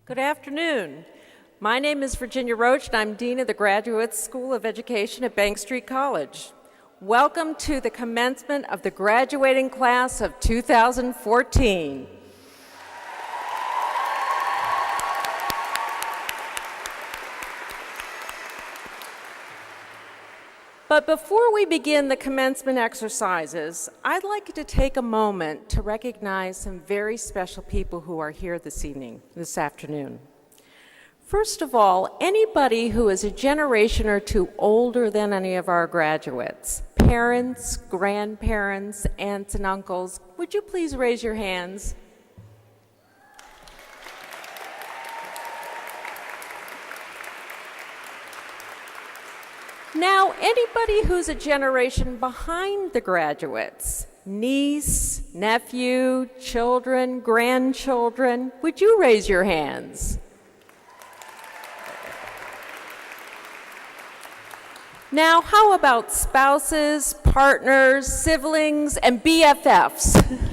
Good afternoon. My name is Virginia Roach, and I'm Dean of the Graduate School of Education at Bank Street College. Welcome to the commencement of the graduating class of 2014. But before we begin the commencement exercises, I'd like to take a moment to recognize some very special people who are here this afternoon. First of all, anybody who is a generation or two older than any of our graduates, parents, grandparents, aunts and uncles, would you please raise your hands? Now, anybody who's a generation behind the graduates, niece, nephew, children, grandchildren, would you raise your hands? Now, how about spouses, partners, siblings, and BFFs?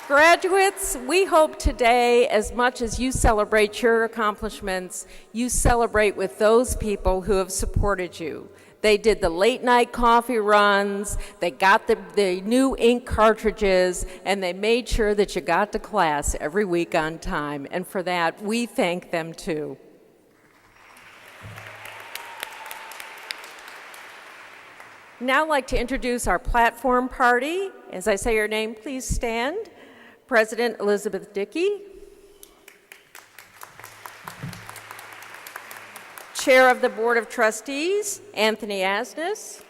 Graduates, we hope today, as much as you celebrate your accomplishments, you celebrate with those people who have supported you. They did the late night coffee runs, they got the new ink cartridges, and they made sure that you got to class every week on time. And for that, we thank them too. Now I'd like to introduce our platform party. As I say your name, please stand. President Elizabeth Dickey, Chair of the Board of Trustees, Anthony Asnes,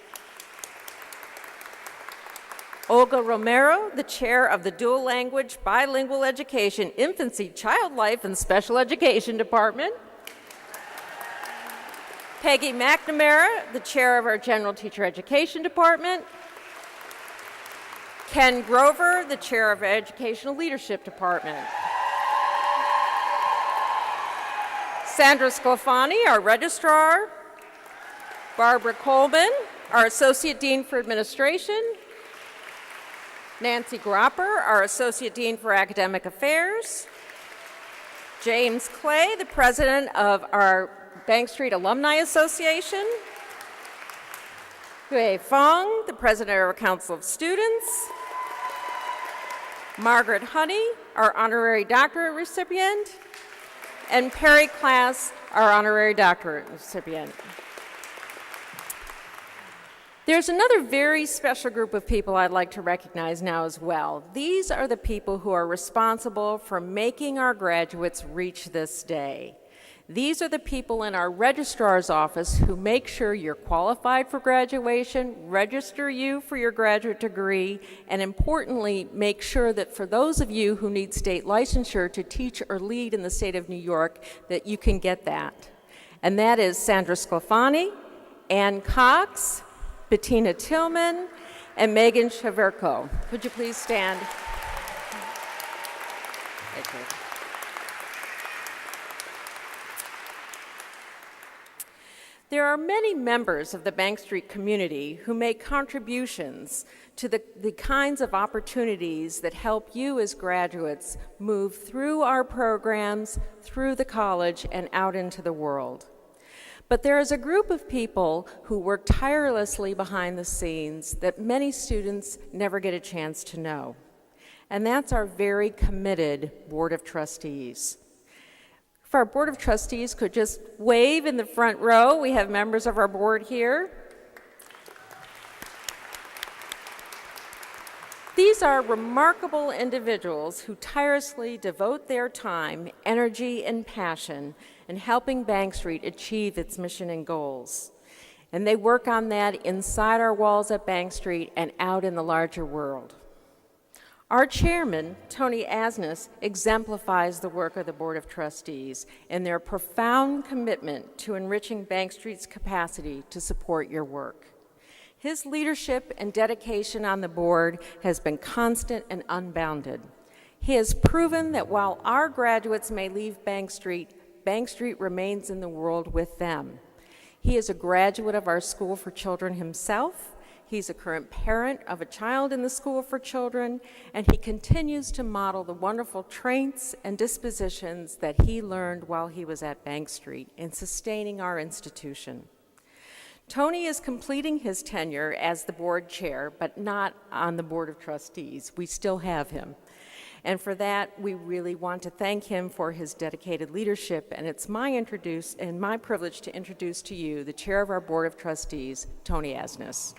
Olga Romero, the Chair of the Dual Language Bilingual Education, Infancy, Child Life, and Special Education Department, Peggy McNamara, the Chair of our General Teacher Education Department, Ken Grover, the Chair of our Educational Leadership Department. Sandra Sclafani, our Registrar. Barbara Coleman, our Associate Dean for Administration. Nancy Gropper, our Associate Dean for Academic Affairs. James Clay, the President of our Bank Street Alumni Association. Hui Fong, the President of our Council of Students. Margaret Honey, our honorary doctorate recipient, and Perry Class, our honorary doctorate recipient. There's another very special group of people I'd like to recognize now as well. These are the people who are responsible for making our graduates reach this day. These are the people in our registrar's office who make sure you're qualified for graduation, register you for your graduate degree, and importantly, make sure that for those of you who need state licensure to teach or lead in the state of New York, that you can get that. And that is Sandra Sclafani, Ann Cox, Bettina Tillman, and Megan Chaverko. Could you please stand? Thank you. There are many members of the Bank Street community who make contributions to the kinds of opportunities that help you as graduates move through our programs, through the college, and out into the world. But there is a group of people who work tirelessly behind the scenes that many students never get a chance to know. And that's our very committed Board of Trustees. If our Board of Trustees could just wave in the front row, we have members of our board here. These are remarkable individuals who tirelessly devote their time, energy, and passion in helping Bank Street achieve its mission and goals. And they work on that inside our walls at Bank Street and out in the larger world. Our chairman, Tony Asnes, exemplifies the work of the Board of Trustees and their profound commitment to enriching Bank Street's capacity to support your work. His leadership and dedication on the board has been constant and unbounded. He has proven that while our graduates may leave Bank Street remains in the world with them. He is a graduate of our School for Children himself. He's a current parent of a child in the School for Children, and he continues to model the wonderful traits and dispositions that he learned while he was at Bank Street in sustaining our institution. Tony is completing his tenure as the board chair, but not on the Board of Trustees. We still have him. And for that, we really want to thank him for his dedicated leadership, and it's my privilege to introduce to you the chair of our Board of Trustees, Tony Asnes.